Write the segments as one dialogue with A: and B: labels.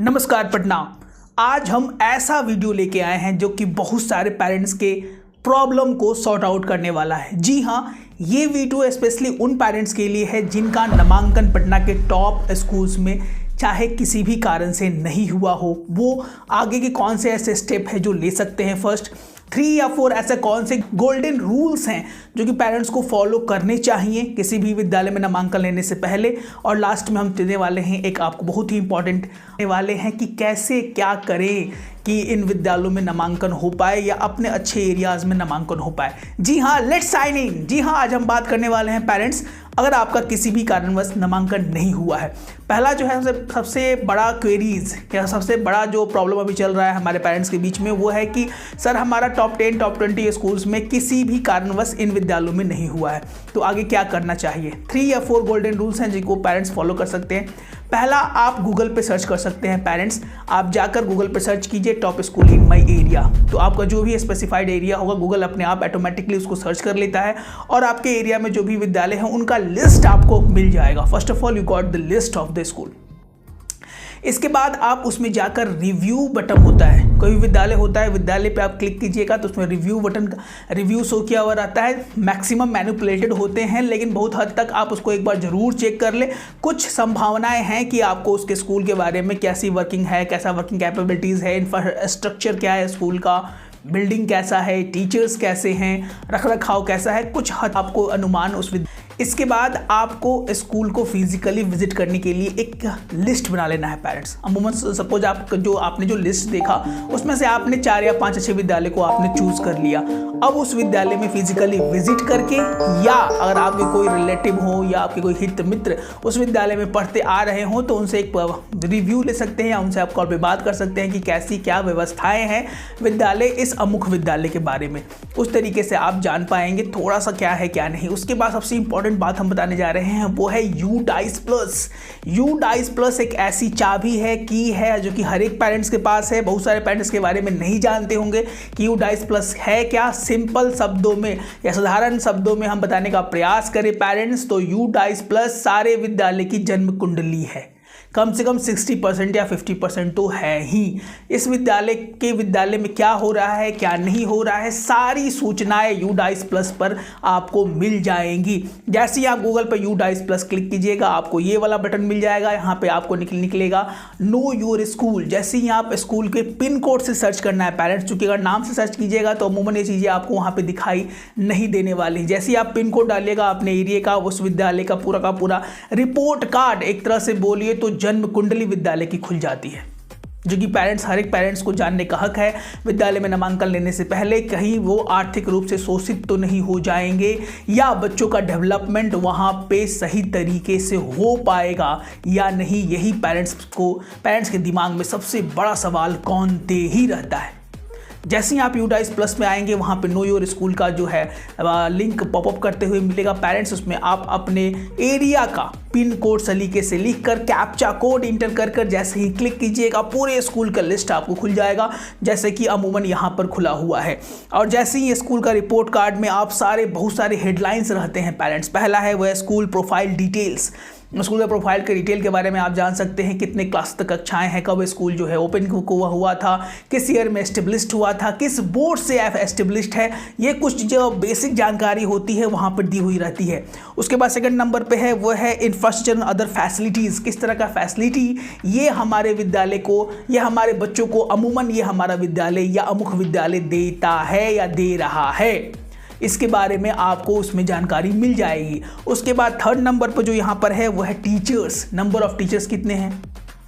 A: नमस्कार पटना। आज हम ऐसा वीडियो लेके आए हैं जो कि बहुत सारे पेरेंट्स के प्रॉब्लम को सॉर्ट आउट करने वाला है। जी हाँ, ये वीडियो स्पेशली उन पेरेंट्स के लिए है जिनका नामांकन पटना के टॉप स्कूल्स में चाहे किसी भी कारण से नहीं हुआ हो, वो आगे के कौन से ऐसे स्टेप है जो ले सकते हैं। फर्स्ट 3 या 4 ऐसे कौन से गोल्डन रूल्स हैं जो कि पेरेंट्स को फॉलो करने चाहिए किसी भी विद्यालय में नामांकन लेने से पहले। और लास्ट में हम देने वाले हैं एक आपको बहुत ही इंपॉर्टेंट देने वाले हैं कि कैसे क्या करें कि इन विद्यालयों में नामांकन हो पाए या अपने अच्छे एरियाज़ में नामांकन हो पाए। जी हाँ, लेट्स साइन इन। जी हाँ, आज हम बात करने वाले हैं पेरेंट्स, अगर आपका किसी भी कारणवश नामांकन नहीं हुआ है। पहला जो है सबसे बड़ा क्वेरीज या सबसे बड़ा जो प्रॉब्लम अभी चल रहा है हमारे पेरेंट्स के बीच में, वो है कि सर हमारा टॉप 10 टॉप 20 स्कूल्स में किसी भी कारणवश इन विद्यालयों में नहीं हुआ है, तो आगे क्या करना चाहिए। 3 या 4 गोल्डन रूल्स हैं जिनको पेरेंट्स फॉलो कर सकते हैं। पहला, आप गूगल पे सर्च कर सकते हैं पेरेंट्स। आप जाकर गूगल पे सर्च कीजिए top school in my area, तो आपका जो भी स्पेसिफाइड एरिया होगा गूगल अपने आप ऑटोमेटिकली उसको सर्च कर लेता है और आपके एरिया में जो भी विद्यालय हैं उनका लिस्ट आपको मिल जाएगा। First of all you got the list of the school. इसके बाद आप उसमें जाकर रिव्यू बटन होता है, कोई भी विद्यालय होता है, विद्यालय पे आप क्लिक कीजिएगा तो उसमें रिव्यू बटन रिव्यू शो किया हुआ रहता है। मैक्सिमम मैनिपुलेटेड होते हैं लेकिन बहुत हद तक आप उसको एक बार ज़रूर चेक कर ले। कुछ संभावनाएं हैं कि आपको उसके स्कूल के बारे में कैसी वर्किंग है, कैसा वर्किंग कैपेबिलिटीज़ है, इंफ्रास्ट्रक्चर क्या है स्कूल का, बिल्डिंग कैसा है, टीचर्स कैसे हैं, रखरखाव कैसा है, कुछ हद आपको अनुमान उस इसके बाद आपको स्कूल को फिजिकली विजिट करने के लिए एक लिस्ट बना लेना है पेरेंट्स। अमूमन सपोज आपने जो लिस्ट देखा उसमें से आपने 4 या 5 अच्छे विद्यालय को आपने चूज कर लिया। अब उस विद्यालय में फिजिकली विजिट करके, या अगर आपके कोई रिलेटिव हो या आपके कोई हित मित्र उस विद्यालय में पढ़ते आ रहे हों तो उनसे एक रिव्यू ले सकते हैं या उनसे आप कॉल पे बात कर सकते हैं कि कैसी क्या व्यवस्थाएं हैं विद्यालय इस अमुक विद्यालय के बारे में। उस तरीके से आप जान पाएंगे थोड़ा सा क्या है क्या नहीं। उसके बाद सबसे इंपॉर्टेंट बात हम बताने जा रहे हैं वो है UDICE प्लस। UDICE प्लस एक ऐसी चाबी है, की है, जो कि हर एक पेरेंट्स के पास है। बहुत सारे पेरेंट्स के बारे में नहीं जानते होंगे कि UDICE प्लस है क्या। सिंपल शब्दों में या साधारण शब्दों में हम बताने का प्रयास करें पेरेंट्स तो UDICE प्लस सारे विद्यालय की जन्म कुंडली है। कम से कम 60% या 50% तो है ही। इस विद्यालय में क्या हो रहा है क्या नहीं हो रहा है, सारी सूचनाएं UDICE प्लस पर आपको मिल जाएंगी। जैसे ही आप गूगल पर UDICE प्लस क्लिक कीजिएगा आपको ये वाला बटन मिल जाएगा। यहाँ पे आपको निकलेगा नो योर स्कूल। जैसे ही आप स्कूल के पिन कोड से सर्च करना है पेरेंट्स, चूँकि अगर नाम से सर्च कीजिएगा तो अमूमन ये चीज़ें आपको वहाँ पर दिखाई नहीं देने वाली। जैसे ही आप पिन कोड डालिएगा अपने एरिया का, उस विद्यालय का पूरा रिपोर्ट कार्ड एक तरह से बोलिए तो जन्म कुंडली विद्यालय की खुल जाती है, जो कि हर एक पेरेंट्स को जानने का हक है। विद्यालय में नामांकन लेने से पहले कहीं वो आर्थिक रूप से शोषित तो नहीं हो जाएंगे या बच्चों का डेवलपमेंट वहाँ पे सही तरीके से हो पाएगा या नहीं। यही पेरेंट्स के दिमाग में सबसे बड़ा सवाल कौन दे ही रहता है। जैसे ही आप UDICE प्लस में आएंगे वहाँ पे नो योर स्कूल का जो है लिंक पॉपअप करते हुए मिलेगा पेरेंट्स। उसमें आप अपने एरिया का पिन कोड सलीके से लिखकर कैप्चा कोड इंटर कर जैसे ही क्लिक कीजिएगा पूरे स्कूल का लिस्ट आपको खुल जाएगा, जैसे कि अमूमन यहाँ पर खुला हुआ है। और जैसे ही स्कूल का रिपोर्ट कार्ड में आप बहुत सारे हेडलाइंस रहते हैं पेरेंट्स। पहला है वह स्कूल प्रोफाइल डिटेल्स। स्कूल के प्रोफाइल के डिटेल के बारे में आप जान सकते हैं, कितने क्लास तक कक्षाएं हैं, कब स्कूल जो है ओपन हुआ था, किस ईयर में एस्टेब्लिश्ड हुआ था, किस बोर्ड से एस्टेब्लिश्ड है। ये कुछ जो बेसिक जानकारी होती है वहाँ पर दी हुई रहती है। उसके बाद सेकंड नंबर पे है वो है इंफ्रास्ट्रक्चर और अदर फैसिलिटीज़। किस तरह का फैसिलिटी ये हमारे विद्यालय को, ये हमारे बच्चों को अमूमन ये हमारा विद्यालय या अमुक विद्यालय देता है या दे रहा है, इसके बारे में आपको उसमें जानकारी मिल जाएगी। उसके बाद थर्ड नंबर पर जो यहाँ पर है वो है टीचर्स। नंबर ऑफ टीचर्स कितने हैं,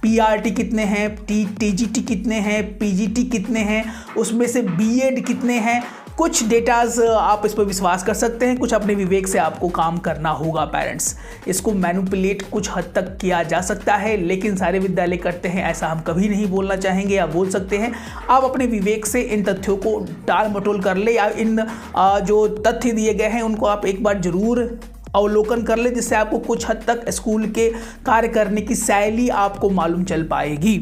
A: PRT कितने हैं, TGT कितने हैं, PGT कितने हैं, उसमें से BEd कितने हैं। कुछ डेटाज आप इस पर विश्वास कर सकते हैं, कुछ अपने विवेक से आपको काम करना होगा पेरेंट्स। इसको मैनिपुलेट कुछ हद तक किया जा सकता है लेकिन सारे विद्यालय करते हैं ऐसा हम कभी नहीं बोलना चाहेंगे या बोल सकते हैं। आप अपने विवेक से इन तथ्यों को टाल मटोल कर ले या इन जो तथ्य दिए गए हैं उनको आप एक बार जरूर अवलोकन कर ले, जिससे आपको कुछ हद तक स्कूल के कार्य करने की शैली आपको मालूम चल पाएगी।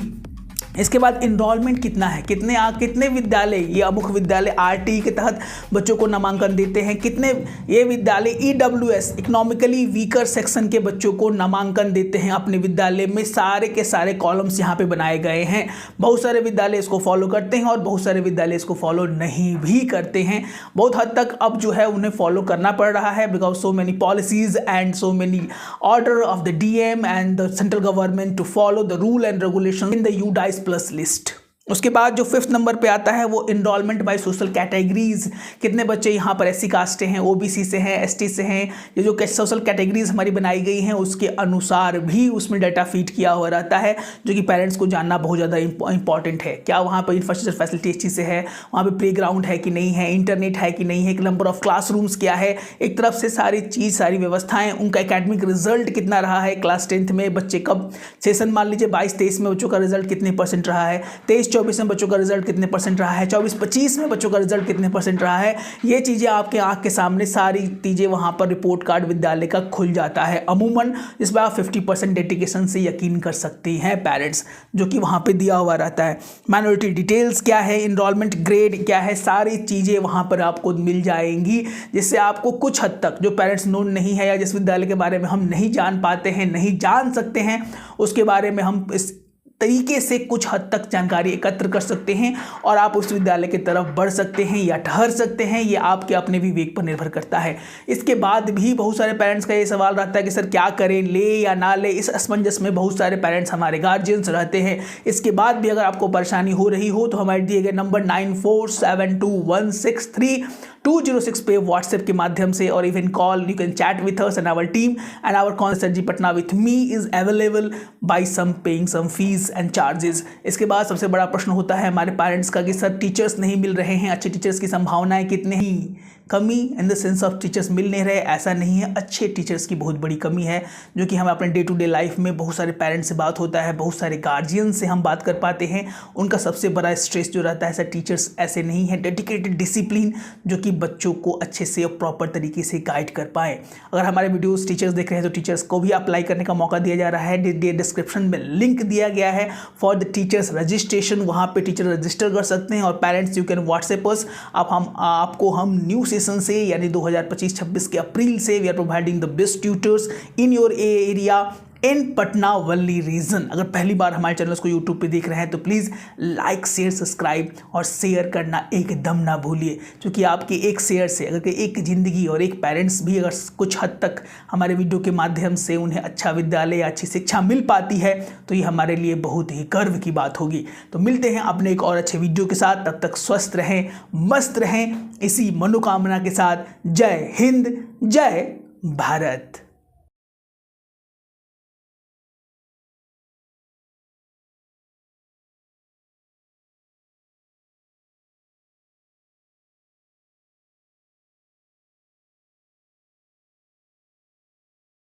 A: इसके बाद इनरोलमेंट कितना है, कितने विद्यालय, ये अमुक विद्यालय आरटी के तहत बच्चों को नामांकन देते हैं, कितने ये विद्यालय ईडब्ल्यूएस इकोनॉमिकली वीकर सेक्शन के बच्चों को नामांकन देते हैं अपने विद्यालय में। सारे के सारे कॉलम्स यहाँ पे बनाए गए हैं। बहुत सारे विद्यालय इसको फॉलो करते हैं और बहुत सारे विद्यालय इसको फॉलो नहीं भी करते हैं। बहुत हद तक अब जो है उन्हें फॉलो करना पड़ रहा है, because so many policies and so many order of the DM and the central government to follow the rule and regulation in the UDISE plus list. उसके बाद जो 5th नंबर पे आता है वो इनरोलमेंट बाय सोशल कैटेगरीज। कितने बच्चे यहाँ पर एससी कास्ट से हैं, ओबीसी से हैं, एसटी से हैं, ये जो सोशल कैटेगरीज हमारी बनाई गई हैं उसके अनुसार भी उसमें डाटा फीड किया हुआ रहता है, जो कि पेरेंट्स को जानना बहुत ज़्यादा इंपॉर्टेंट है। क्या वहाँ पर इंफ्रास्ट्रक्चर फैसिलिटी अच्छी से है, वहाँ पर प्लेग्राउंड है कि नहीं है, इंटरनेट है कि नहीं है, नंबर ऑफ क्लासरूम्स क्या है, एक तरफ से सारी चीज़ सारी व्यवस्थाएँ, उनका एकेडमिक रिजल्ट कितना रहा है, क्लास 10th में बच्चे कब सेशन मान लीजिए 22-23 में बच्चों का रिजल्ट कितने % रहा है, 23-24 में बच्चों का रिजल्ट कितने % रहा है, 24-25 में बच्चों का रिजल्ट कितने % रहा है। ये चीज़ें आपके आंख के सामने सारी चीज़ें वहाँ पर रिपोर्ट कार्ड विद्यालय का खुल जाता है अमूमन, इस पर आप 50% डेडिकेशन से यकीन कर सकते हैं पेरेंट्स, जो कि वहाँ पे दिया हुआ रहता है। माइनॉरिटी डिटेल्स क्या है, इनरोलमेंट ग्रेड क्या है, सारी चीज़ें वहाँ पर आपको मिल जाएंगी, जिससे आपको कुछ हद तक जो पेरेंट्स नोन नहीं है या जिस विद्यालय के बारे में हम नहीं जान पाते हैं, नहीं जान सकते हैं, उसके बारे में हम इस तरीके से कुछ हद तक जानकारी एकत्र कर सकते हैं और आप उस विद्यालय की तरफ बढ़ सकते हैं या ठहर सकते हैं। ये आपके अपने विवेक पर निर्भर करता है। इसके बाद भी बहुत सारे पेरेंट्स का ये सवाल रहता है कि सर क्या करें, ले या ना ले। इस असमंजस में बहुत सारे पेरेंट्स हमारे गार्जियंस रहते हैं। इसके बाद भी अगर आपको परेशानी हो रही हो तो हमारे दिए गए नंबर 9472163206 पे व्हाट्सएप के माध्यम से और even call you can chat with us and our team and our concert ji Patna with me is available by some paying some fees and charges. इसके बाद सबसे बड़ा प्रश्न होता है हमारे पेरेंट्स का कि सर टीचर्स नहीं मिल रहे हैं, अच्छे टीचर्स की संभावनाएं कितनी ही कमी in the sense of teachers मिल नहीं रहे, ऐसा नहीं है। अच्छे टीचर्स की बहुत बड़ी कमी है, जो कि हम अपने डे टू डे लाइफ में बहुत सारे पेरेंट्स से बात होता है, बहुत सारे गार्जियन से हम बात कर पाते हैं। उनका सबसे बड़ा स्ट्रेस जो रहता है सर टीचर्स ऐसे नहीं है डेडिकेटेड डिसिप्लिन जो कि बच्चों को अच्छे से और प्रॉपर तरीके से गाइड कर पाए। अगर हमारे वीडियोस टीचर्स देख रहे हैं तो टीचर्स को भी अप्लाई करने का मौका दिया जा रहा है। डिस्क्रिप्शन में लिंक दिया गया है फॉर द टीचर्स रजिस्ट्रेशन, वहाँ पे टीचर रजिस्टर कर सकते हैं। और पेरेंट्स यू कैन व्हाट्सएप अस, आपको हम न्यू सेशन से यानी 2025-26 के अप्रैल से we are providing the best tutors in your area in Patna valley region. अगर पहली बार हमारे चैनल को यूट्यूब पे देख रहे हैं तो प्लीज़ लाइक शेयर सब्सक्राइब और शेयर करना एकदम ना भूलिए, क्योंकि आपके एक शेयर से अगर एक ज़िंदगी और एक पेरेंट्स भी अगर कुछ हद तक हमारे वीडियो के माध्यम से उन्हें अच्छा विद्यालय या अच्छी शिक्षा मिल पाती है तो ये हमारे लिए बहुत ही गर्व की बात होगी। तो मिलते हैं अपने एक और अच्छे वीडियो के साथ, तब तक स्वस्थ रहें, मस्त रहें, इसी मनोकामना के साथ। जय हिंद, जय भारत।